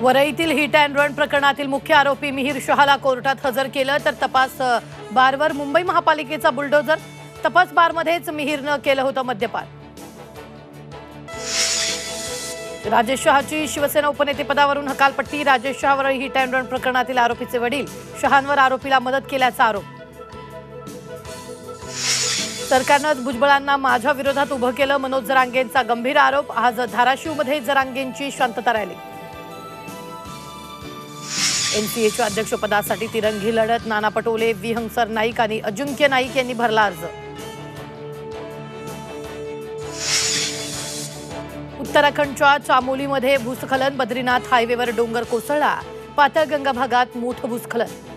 वरईतील hit and run प्रकरणातील मुख्य आरोपी मिहिर शहाला कोर्टात हजर केलं तर तपास बारवर मुंबई महापालिकेचा बुलडोजर। तपास बारमध्येच मिहिरनं केलं होतं मद्यपान। राजेश शहाची शिवसेना उपनेतेपदावरून हकालपट्टी। राजेश शहावर हिट अँड रन प्रकरणातील आरोपीचे वडील शहांवर आरोपीला मदत केल्याचा आरोप। सरकारनं भुजबळांना माझ्या विरोधात उभं केलं, मनोज जरांगेंचा गंभीर आरोप। आज धाराशिवमध्ये जरांगेंची शांतता रॅली। एनसीएच्या अध्यक्षपदासाठी तिरंगी लढत। नाना पटोले, विहंगसर नाईक आणि अजिंक्य नाईक यांनी भरला अर्ज। उत्तराखंडच्या चामोलीमध्ये भूस्खलन। बद्रीनाथ हायवेवर डोंगर कोसळला। पाताळगंगा भागात मोठं भूस्खलन।